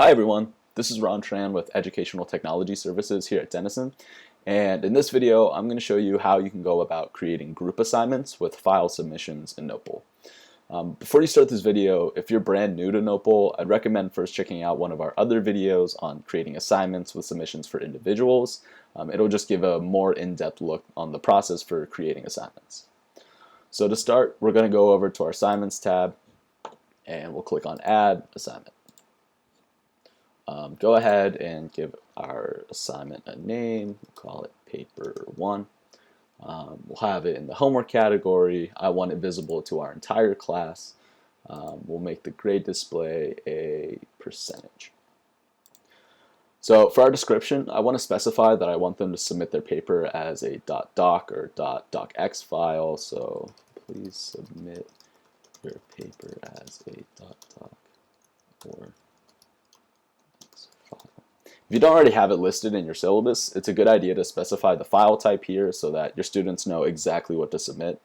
Hi everyone, this is Ron Tran with Educational Technology Services here at Denison, and in this video I'm going to show you how you can go about creating group assignments with file submissions in Notebowl. Before you start this video, if you're brand new to Notebowl, I'd recommend first checking out one of our other videos on creating assignments with submissions for individuals. It'll just give a more in-depth look on the process for creating assignments. So to start, we're going to go over to our Assignments tab and we'll click on Add Assignment. Go ahead and give our assignment a name, call it Paper 1. We'll have it in the homework category. I want it visible to our entire class. We'll make the grade display a percentage. So for our description, I want to specify that I want them to submit their paper as a .doc or .docx file. So please submit your paper as a .doc or if you don't already have it listed in your syllabus, it's a good idea to specify the file type here so that your students know exactly what to submit.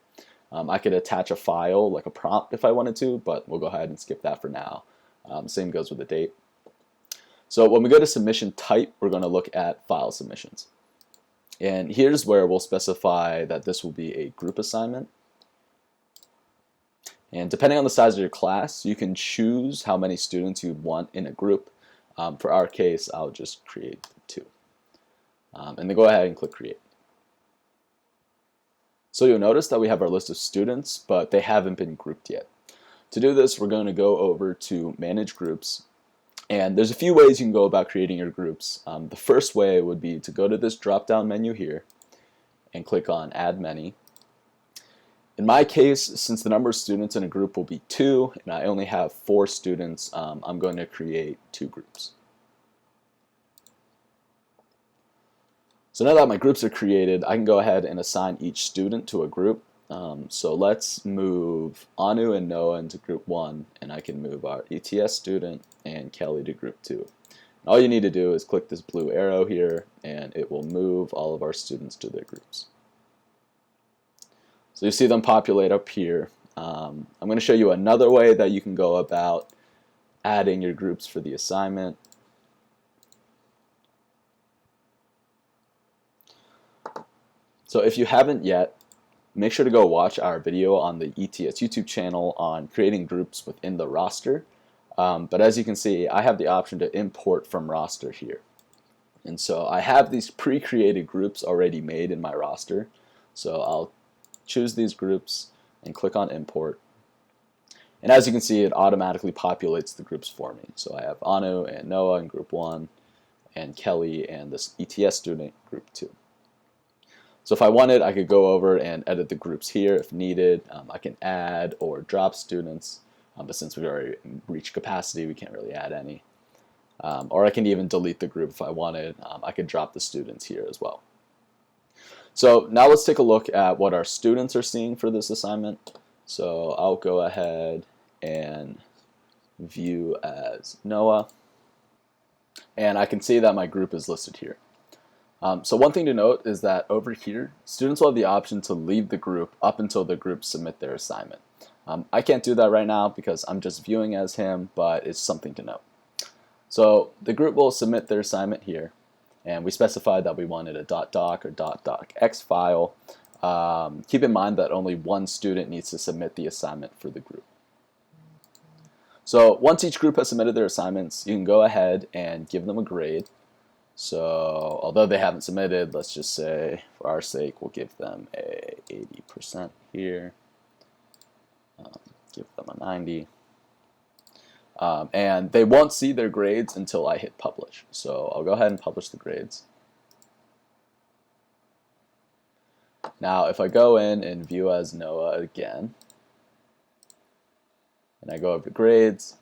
I could attach a file like a prompt if I wanted to, but we'll go ahead and skip that for now. Same goes with the date. So when we go to submission type, we're going to look at file submissions. And here's where we'll specify that this will be a group assignment. And depending on the size of your class, you can choose how many students you want in a group. For our case, I'll just create 2. And then go ahead and click Create. So you'll notice that we have our list of students, but they haven't been grouped yet. To do this, we're going to go over to Manage Groups. And there's a few ways you can go about creating your groups. The first way would be to go to this drop-down menu here and click on Add Many. In my case, since the number of students in a group will be 2, and I only have 4 students, I'm going to create 2 groups. So now that my groups are created, I can go ahead and assign each student to a group. So let's move Anu and Noah into group 1, and I can move our ETS student and Kelly to group 2. And all you need to do is click this blue arrow here, and it will move all of our students to their groups. So you see them populate up here. I'm going to show you another way that you can go about adding your groups for the assignment. So if you haven't yet, make sure to go watch our video on the ETS YouTube channel on creating groups within the roster. But as you can see, I have the option to import from roster here. And so I have these pre-created groups already made in my roster. So I'll choose these groups and click on import, and as you can see, it automatically populates the groups for me. So I have Anu and Noah in group 1 and Kelly and this ETS student group 2. So if I wanted, I could go over and edit the groups here if needed. I can add or drop students, but since we've already reached capacity, we can't really add any. Or I can even delete the group if I wanted. I could drop the students here as well. So now let's take a look at what our students are seeing for this assignment. So I'll go ahead and view as Noah, and I can see that my group is listed here. So one thing to note is that over here, students will have the option to leave the group up until the group submit their assignment. I can't do that right now because I'm just viewing as him, but it's something to note. So the group will submit their assignment here. And we specified that we wanted a .doc or .docx file. Keep in mind that only one student needs to submit the assignment for the group. So once each group has submitted their assignments, you can go ahead and give them a grade. So although they haven't submitted, let's just say for our sake we'll give them a 80% here. Give them a 90. And they won't see their grades until I hit publish. So I'll go ahead and publish the grades. Now if I go in and view as Noah again, and I go over to grades,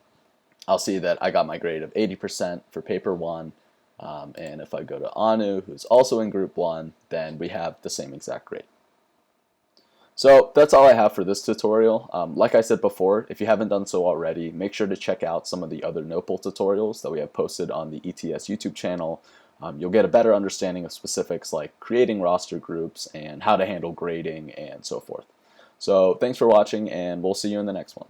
I'll see that I got my grade of 80% for paper 1. And if I go to Anu, who's also in group 1, then we have the same exact grade. So that's all I have for this tutorial. Like I said before, if you haven't done so already, make sure to check out some of the other Notebowl tutorials that we have posted on the ETS YouTube channel. You'll get a better understanding of specifics like creating roster groups and how to handle grading and so forth. So thanks for watching, and we'll see you in the next one.